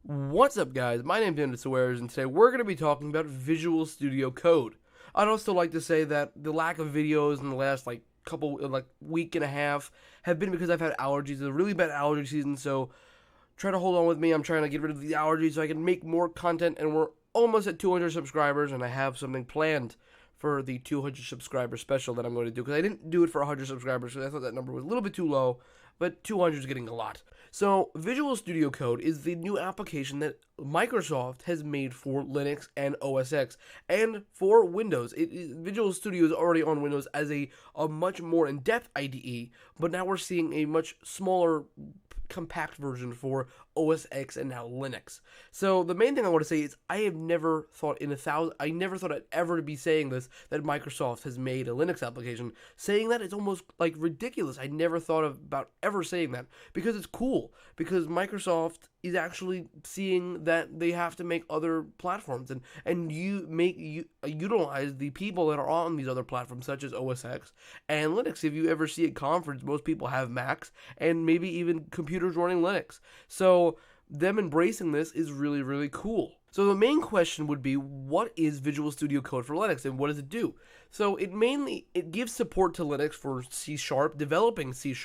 What's up, guys? My name's Andrew Swears, and today we're going to be talking about Visual Studio Code. I'd also like to say that the lack of videos in the last week and a half have been because I've had allergies. It's a really bad allergy season, so try to hold on with me. I'm trying to get rid of the allergies so I can make more content, and we're almost at 200 subscribers, and I have something planned for the 200 subscriber special that I'm going to do, because I didn't do it for 100 subscribers because I thought that number was a little bit too low, but 200 is getting a lot. So Visual Studio Code is the new application that Microsoft has made for Linux and OS X and for Windows. Visual Studio is already on Windows as a much more in-depth IDE, but now we're seeing a much smaller, compact version for OS X and now Linux. So the main thing I want to say is I never thought I'd ever be saying this, that Microsoft has made a Linux application. Saying that is almost like ridiculous. I never thought about ever saying that, because it's cool, because Microsoft is actually seeing that they have to make other platforms and utilize the people that are on these other platforms such as OS X and Linux. If you ever see a conference, most people have Macs and maybe even computers running Linux. So them embracing this is really, really cool. So the main question would be, what is Visual Studio Code for Linux and what does it do? So it gives support to Linux for C#, developing C#,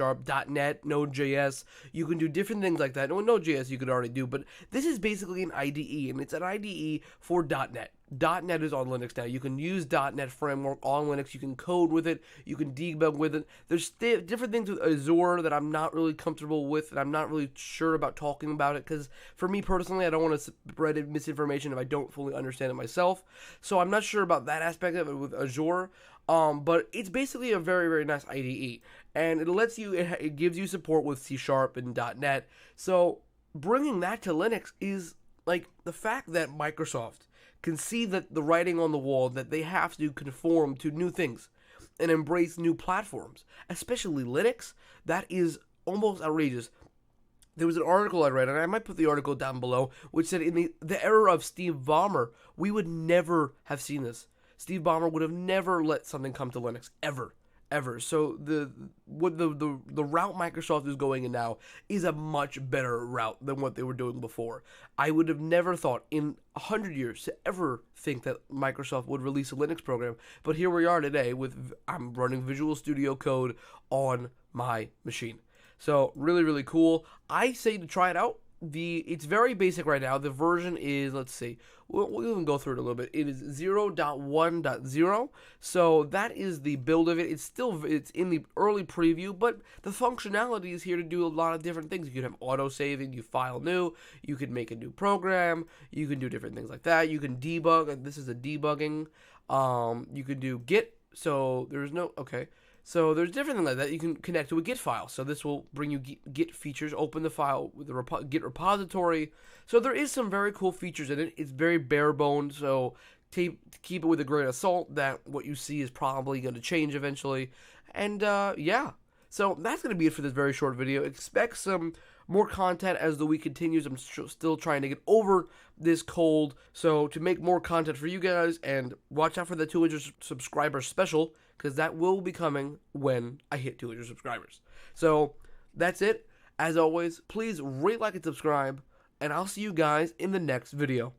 .NET, Node.js. You can do different things like that. Well, Node.js you could already do, but this is basically an IDE, and it's an IDE for .NET. .NET is on Linux now. You can use .NET framework on Linux. You can code with it. You can debug with it. There's different things with Azure that I'm not really comfortable with, and I'm not really sure about talking about it, because for me personally, I don't want to spread misinformation if I don't fully understand it myself. So I'm not sure about that aspect of it with Azure. But it's basically a very, very nice IDE, and it gives you support with C# and .NET. So bringing that to Linux is like the fact that Microsoft can see that the writing on the wall, that they have to conform to new things and embrace new platforms, especially Linux. That is almost outrageous. There was an article I read, and I might put the article down below, which said in the era of Steve Ballmer, we would never have seen this. Steve Ballmer would have never let something come to Linux, ever. So the route Microsoft is going in now is a much better route than what they were doing before. I would have never thought in 100 years to ever think that Microsoft would release a Linux program, but here we are today I'm running Visual Studio Code on my machine. So really, really cool. I say to try it out. It's very basic right now. The version is, let's see, we'll even go through it a little bit. It is 0.1.0, so that is the build of it. It's in the early preview, but the functionality is here to do a lot of different things. You can have auto-saving, you file new, you can make a new program, you can do different things like that. You can debug, and this is a debugging. You can do Git, so there's there's different things like that. You can connect to a Git file. So this will bring you Git features. Open the file with the Git repository. So there is some very cool features in it. It's very bare bones. So keep it with a grain of salt that what you see is probably going to change eventually. And yeah. So that's going to be it for this very short video. Expect some more content as the week continues. I'm still trying to get over this cold. So to make more content for you guys, and watch out for the 200 subscriber special, because that will be coming when I hit 200 subscribers. So that's it. As always, please rate, like, and subscribe, and I'll see you guys in the next video.